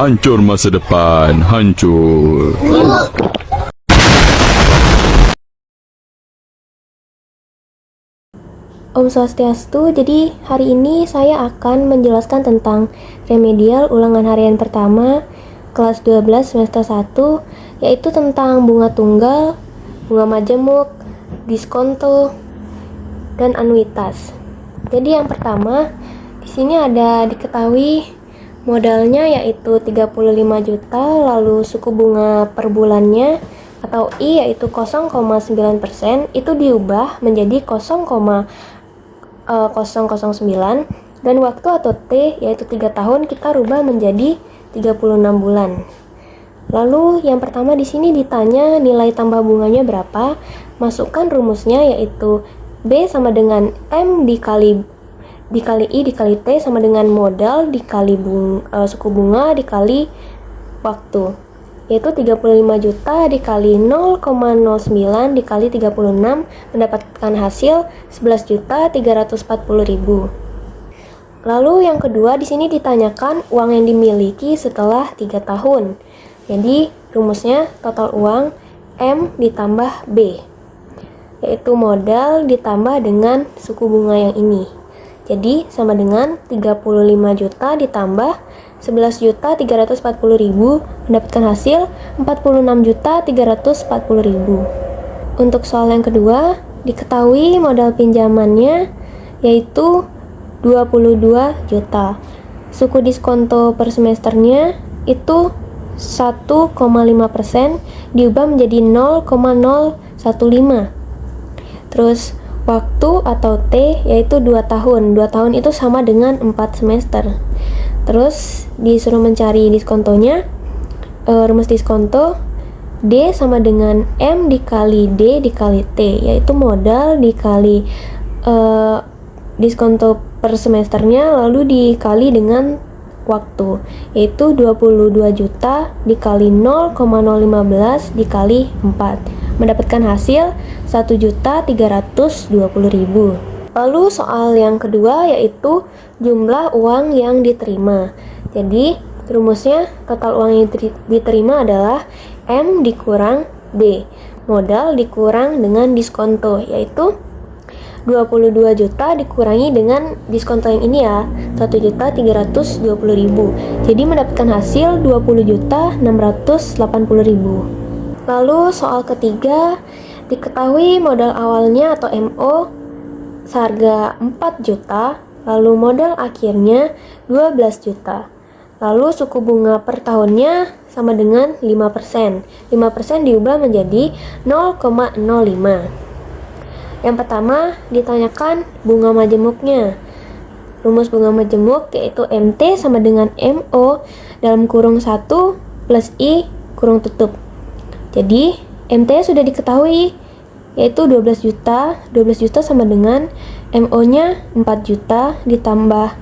Hancur masa depan, hancur. Om Swastiastu, jadi hari ini saya akan menjelaskan tentang remedial ulangan harian pertama kelas 12 semester 1, yaitu tentang bunga tunggal, bunga majemuk, diskonto, dan anuitas. Jadi yang pertama, di sini ada diketahui modalnya yaitu 35 juta, lalu suku bunga per bulannya atau I yaitu 0,9%, itu diubah menjadi 0,009, dan waktu atau T yaitu 3 tahun kita rubah menjadi 36 bulan. Lalu yang pertama di sini ditanya nilai tambah bunganya berapa. Masukkan rumusnya yaitu B sama dengan M dikali I dikali T sama dengan modal dikali suku bunga dikali waktu, yaitu 35 juta dikali 0,09 dikali 36 mendapatkan hasil 11.340.000. Lalu yang kedua di sini ditanyakan uang yang dimiliki setelah 3 tahun. Jadi rumusnya total uang M ditambah B, yaitu modal ditambah dengan suku bunga yang ini. Jadi sama dengan 35 juta ditambah 11.340.000 mendapatkan hasil 46.340.000. Untuk soal yang kedua, diketahui modal pinjamannya yaitu 22 juta. Suku diskonto per semesternya itu 1,5% diubah menjadi 0,015. Terus waktu atau T yaitu 2 tahun. 2 tahun itu sama dengan 4 semester. Terus disuruh mencari diskontonya. Rumus diskonto D sama dengan M dikali D dikali T, yaitu modal dikali diskonto per semesternya lalu dikali dengan waktu, yaitu 22 juta dikali 0,015 dikali 4 mendapatkan hasil 1.320.000. Lalu soal yang kedua yaitu jumlah uang yang diterima. Jadi rumusnya total uang yang diterima adalah M dikurang D, modal dikurang dengan diskonto, yaitu 22 juta dikurangi dengan diskonto yang ini ya, 1.320.000. Jadi mendapatkan hasil 20.680.000. Lalu soal ketiga, diketahui modal awalnya atau MO seharga 4 juta, lalu modal akhirnya 12 juta. Lalu suku bunga per tahunnya sama dengan 5%. 5% diubah menjadi 0,05. Yang pertama ditanyakan bunga majemuknya. Rumus bunga majemuk yaitu MT sama dengan MO dalam kurung 1 plus I kurung tutup. Jadi MT sudah diketahui yaitu 12 juta. 12 juta sama dengan MO nya 4 juta ditambah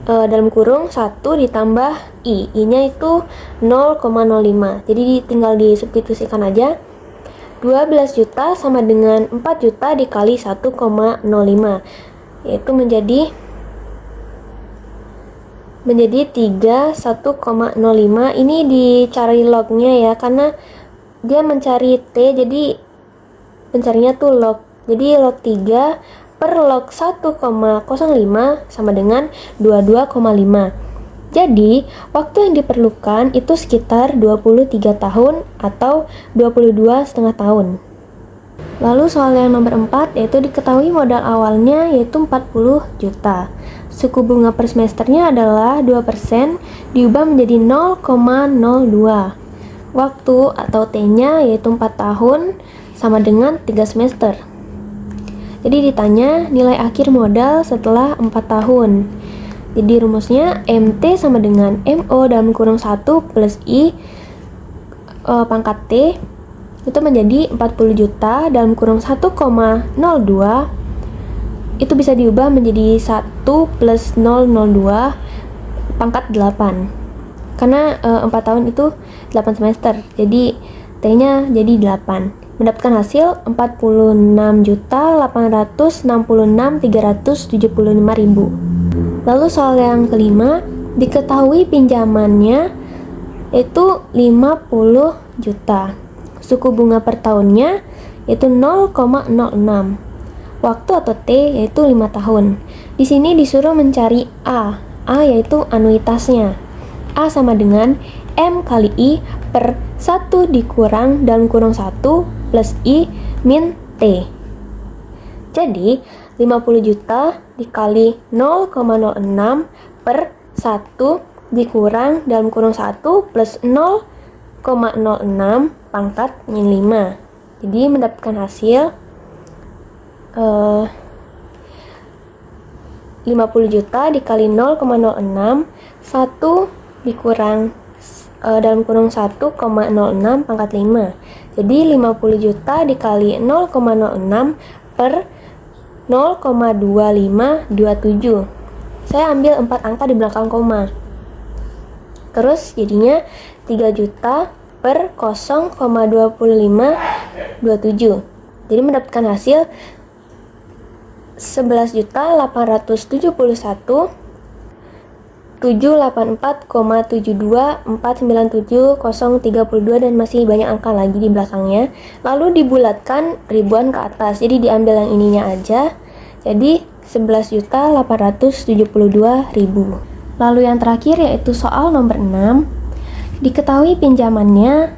dalam kurung 1 ditambah I nya itu 0,05. Jadi tinggal disubstitusikan aja. 12 juta sama dengan 4 juta dikali 1,05, yaitu menjadi 3 1,05. Ini dicari lognya ya, karena dia mencari T, jadi pencarinya tuh log. Jadi log 3 per log 1,05 sama dengan 22,5. Jadi waktu yang diperlukan itu sekitar 23 tahun atau 22,5 tahun. Lalu soal yang nomor 4 yaitu diketahui modal awalnya yaitu 40 juta. Suku bunga per semesternya adalah 2% diubah menjadi 0,02. Waktu atau T-nya yaitu 4 tahun sama dengan 3 semester. Jadi ditanya nilai akhir modal setelah 4 tahun. Jadi rumusnya MT sama dengan MO dalam kurung 1 plus I pangkat T itu menjadi 40 juta dalam kurung 1,02. Itu bisa diubah menjadi 1 plus 002 pangkat 8. Karena 4 tahun itu 8 semester, jadi T-nya jadi 8. Mendapatkan hasil 46.866.375.000. Lalu soal yang kelima, diketahui pinjamannya yaitu 50 juta. Suku bunga per tahunnya yaitu 0,06. Waktu atau T yaitu 5 tahun. Di sini disuruh mencari A. A yaitu anuitasnya. A sama dengan M kali I per 1 dikurang dalam kurung 1 plus I min T. Jadi 50 juta dikali 0,06 per 1 dikurang dalam kurung 1 plus 0,06 pangkat min 5. Jadi mendapatkan hasil 50 juta dikali 0,06 1 dikurang dalam kurung 1,06 pangkat 5. Jadi 50 juta dikali 0,06 per 0,2527. Saya ambil 4 angka di belakang koma. Terus jadinya 3 juta per 0,2527. Jadi mendapatkan hasil 11.781.784,72497.032 dan masih banyak angka lagi di belakangnya. Lalu dibulatkan ribuan ke atas. Jadi diambil yang ininya aja. Jadi 11.872.000. Lalu yang terakhir yaitu soal nomor 6. Diketahui pinjamannya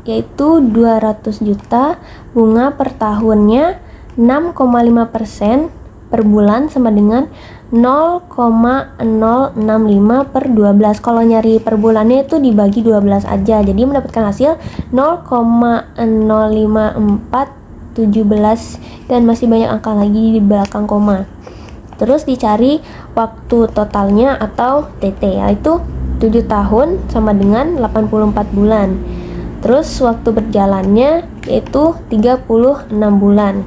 yaitu 200 juta, bunga per tahunnya 6,5% per bulan sama dengan 0,065 per 12. Kalau nyari per bulannya itu dibagi 12 aja. Jadi mendapatkan hasil 0,05417 dan masih banyak angka lagi di belakang koma. Terus dicari waktu totalnya atau TT, yaitu 7 tahun sama dengan 84 bulan. Terus waktu berjalannya yaitu 36 bulan.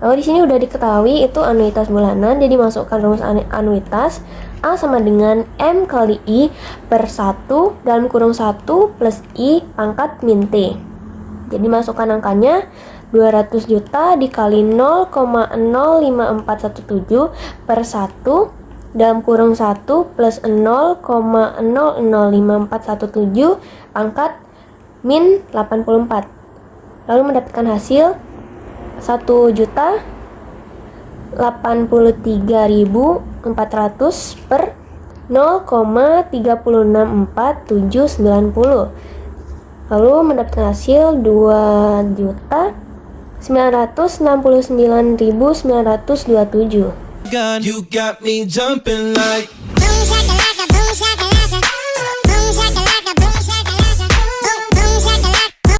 Lalu di sini udah diketahui itu anuitas bulanan, jadi masukkan rumus anuitas A sama dengan M kali I per 1 dalam kurung 1 plus I pangkat min T. Jadi masukkan angkanya 200 juta dikali 0,05417 per 1 dalam kurung 1 plus 0,005417 pangkat min 84. Lalu mendapatkan hasil 1.083.400 per 0,3644790. Lalu mendapatkan hasil 2.969.927. You got me jumping like boom shakalaka, boom shakalaka.